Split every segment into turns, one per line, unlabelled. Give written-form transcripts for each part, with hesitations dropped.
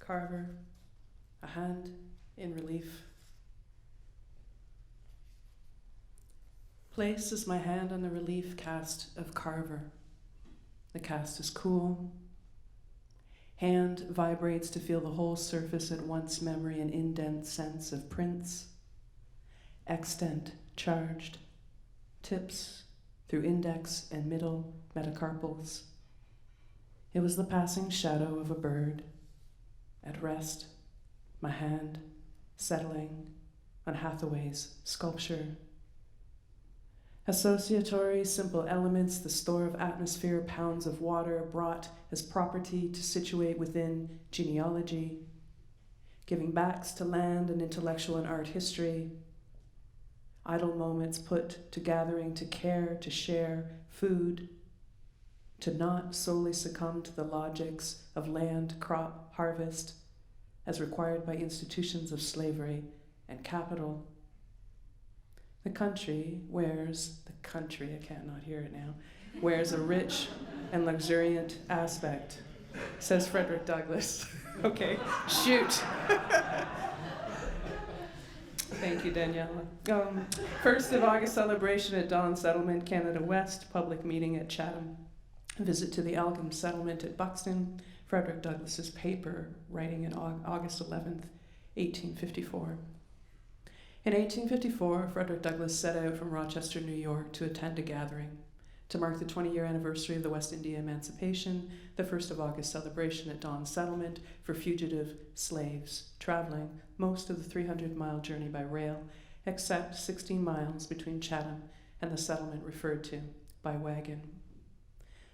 carver, a hand in relief. Place is my hand on the relief cast of carver. The cast is cool. Hand vibrates to feel the whole surface at once, memory and indent sense of prints. Extent charged. Tips through index and middle metacarpals. It was the passing shadow of a bird. At rest, my hand settling on Hathaway's sculpture. Associatory, simple elements, the store of atmosphere, pounds of water brought as property to situate within genealogy, giving backs to land and intellectual and art history, idle moments put to gathering, to care, to share, food, to not solely succumb to the logics of land, crop, harvest, as required by institutions of slavery and capital. The country, I can't not hear it now, wears a rich and luxuriant aspect, says Frederick Douglass. Okay, shoot. Thank you, Daniela. 1st of August celebration at Dawn Settlement, Canada West, public meeting at Chatham. Visit to the Algam Settlement at Buxton, Frederick Douglass's paper, writing in August 11th, 1854. In 1854, Frederick Douglass set out from Rochester, New York to attend a gathering to mark the 20-year anniversary of the West India Emancipation, the 1st of August celebration at Dawn Settlement for fugitive slaves, traveling most of the 300-mile journey by rail, except 16 miles between Chatham and the settlement referred to by wagon.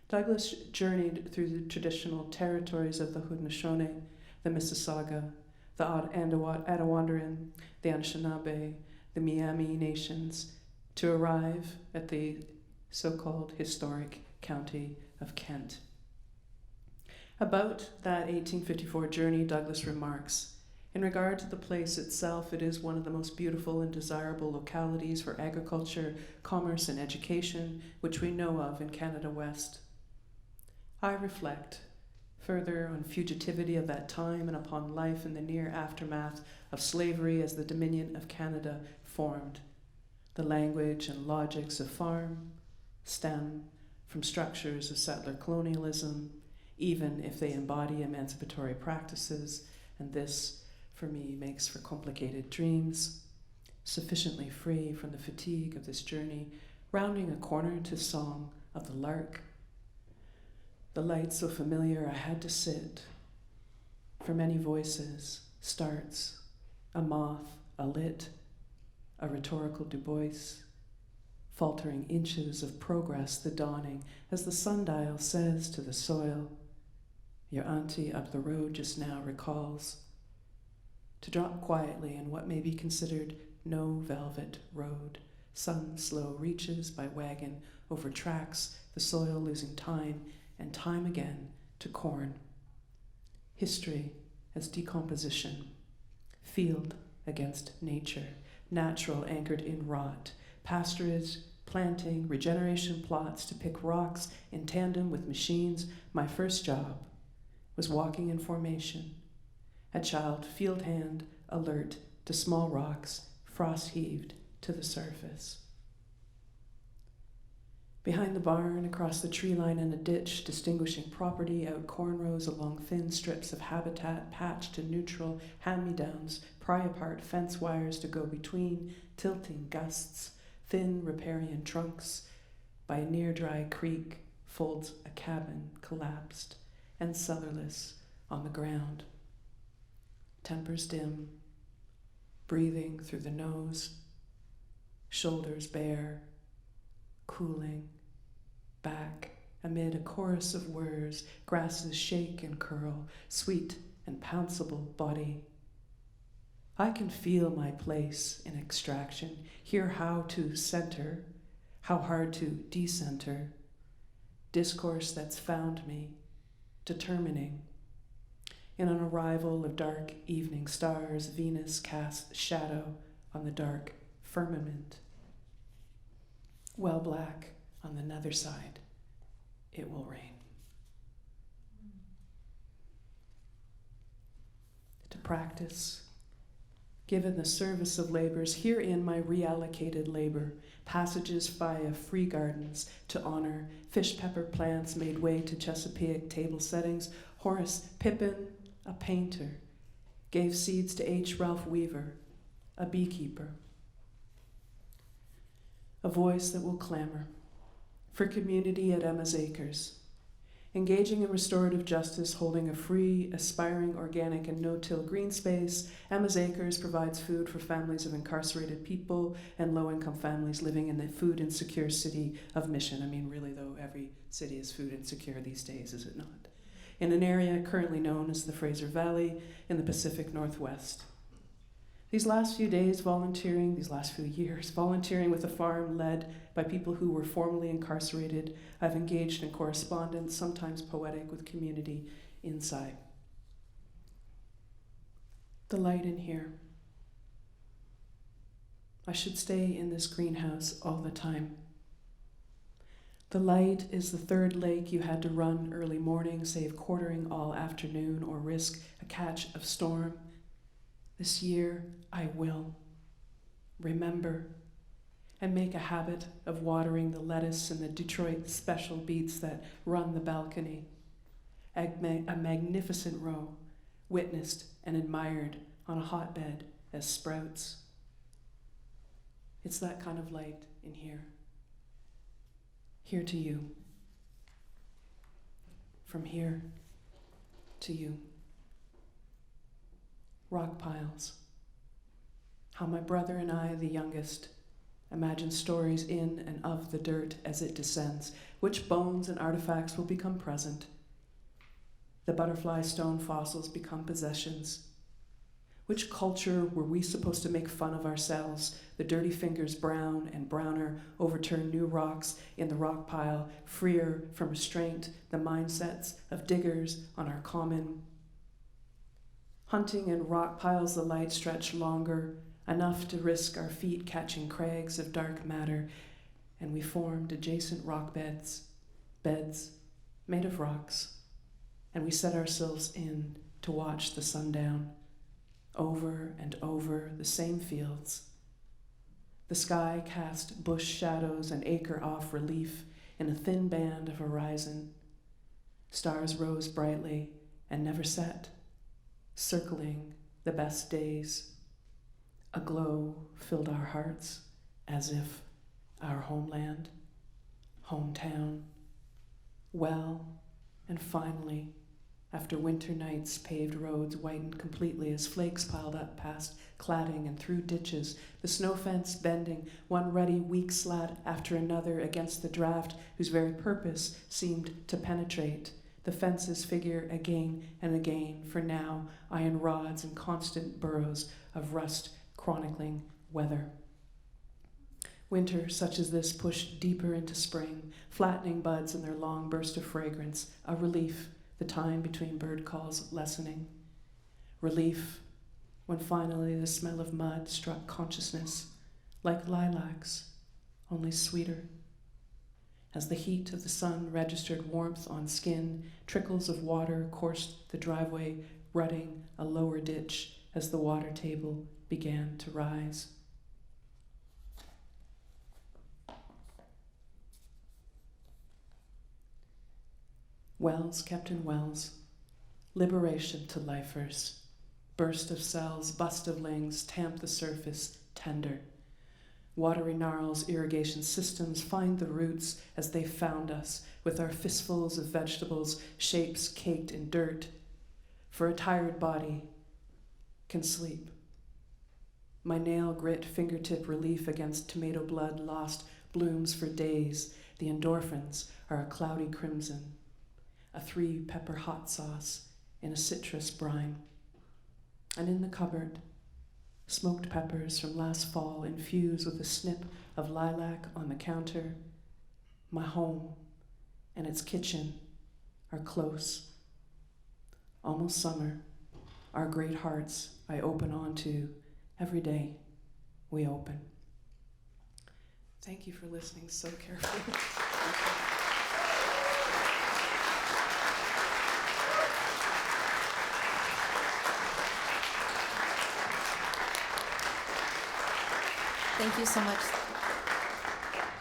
Douglass journeyed through the traditional territories of the Haudenosaunee, the Mississauga, the Attawandaron, the Anishinaabe, the Miami nations, to arrive at the so-called historic county of Kent. About that 1854 journey, Douglass remarks, in regard to the place itself, it is one of the most beautiful and desirable localities for agriculture, commerce, and education which we know of in Canada West. I reflect further on fugitivity of that time and upon life in the near aftermath of slavery as the Dominion of Canada formed. The language and logics of farm stem from structures of settler colonialism, even if they embody emancipatory practices, and this, for me, makes for complicated dreams, sufficiently free from the fatigue of this journey, rounding a corner to song of the lark. The light so familiar I had to sit. For many voices, starts, a moth, a lit, a rhetorical Du Bois, faltering inches of progress, the dawning, as the sundial says to the soil, your auntie up the road just now recalls, to drop quietly in what may be considered no velvet road, sun slow reaches by wagon over tracks, the soil losing time and time again to corn. History as decomposition, field against nature, natural anchored in rot, pasturage, planting, regeneration plots to pick rocks in tandem with machines. My first job was walking in formation, a child field hand alert to small rocks frost heaved to the surface. Behind the barn, across the tree line and a ditch distinguishing property, out corn rows along thin strips of habitat patched to neutral, hand-me-downs, pry apart fence wires to go between, tilting gusts, thin riparian trunks. By a near-dry creek folds a cabin, collapsed and cellarless on the ground. Tempers dim, breathing through the nose, shoulders bare, cooling, back amid a chorus of whirs, grasses shake and curl, sweet and pounceable body. I can feel my place in extraction, hear how to center, how hard to decenter, discourse that's found me, determining. In an arrival of dark evening stars, Venus casts shadow on the dark firmament. Well black on the nether side, it will rain. practice. Given the service of labors, herein my reallocated labor, passages via free gardens to honor, fish pepper plants made way to Chesapeake table settings, Horace Pippin, a painter, gave seeds to H. Ralph Weaver, a beekeeper. A voice that will clamor for community at Emma's Acres, engaging in restorative justice, holding a free, aspiring, organic, and no-till green space. Emma's Acres provides food for families of incarcerated people and low-income families living in the food-insecure city of Mission. I mean, really, though, every city is food-insecure these days, is it not? In an area currently known as the Fraser Valley in the Pacific Northwest. These last few years volunteering with a farm led by people who were formerly incarcerated, I've engaged in correspondence, sometimes poetic, with community inside. The light in here. I should stay in this greenhouse all the time. The light is the third lake you had to run early morning, save quartering all afternoon, or risk a catch of storm. This year, I will remember and make a habit of watering the lettuce and the Detroit special beets that run the balcony. A magnificent row, witnessed and admired on a hotbed as sprouts. It's that kind of light in here. Here to you. From here to you. Rock piles. How my brother and I, the youngest, imagine stories in and of the dirt as it descends, which bones and artifacts will become present. The butterfly stone fossils become possessions. Which culture were we supposed to make fun of ourselves? The dirty fingers, brown and browner, overturn new rocks in the rock pile, freer from restraint, the mindsets of diggers on our common. Hunting in rock piles, the light stretched longer, enough to risk our feet catching crags of dark matter, and we formed adjacent rock beds made of rocks, and we set ourselves in to watch the sundown. Over and over the same fields. The sky cast bush shadows and acre off relief in a thin band of horizon. Stars rose brightly and never set, circling the best days. A glow filled our hearts as if our homeland, hometown, well, and finally, after winter nights, paved roads whitened completely as flakes piled up past cladding and through ditches, the snow fence bending, one ruddy, weak slat after another against the draft whose very purpose seemed to penetrate. The fences figure again and again, for now, iron rods and constant burrows of rust chronicling weather. Winter such as this pushed deeper into spring, flattening buds in their long burst of fragrance, a relief, the time between bird calls lessening. Relief when finally the smell of mud struck consciousness, like lilacs, only sweeter. As the heat of the sun registered warmth on skin, trickles of water coursed the driveway, rutting a lower ditch as the water table began to rise. Wells kept in wells, liberation to lifers, burst of cells, bust of lings, tamp the surface, tender. Watery gnarls, irrigation systems find the roots as they found us, with our fistfuls of vegetables, shapes caked in dirt. For a tired body can sleep. My nail grit fingertip relief against tomato blood lost blooms for days. The endorphins are a cloudy crimson. A 3-pepper hot sauce in a citrus brine. And in the cupboard, smoked peppers from last fall infused with a snip of lilac on the counter. My home and its kitchen are close. Almost summer, our great hearts I open onto. Every day we open. Thank you for listening so carefully.
Thank you so much.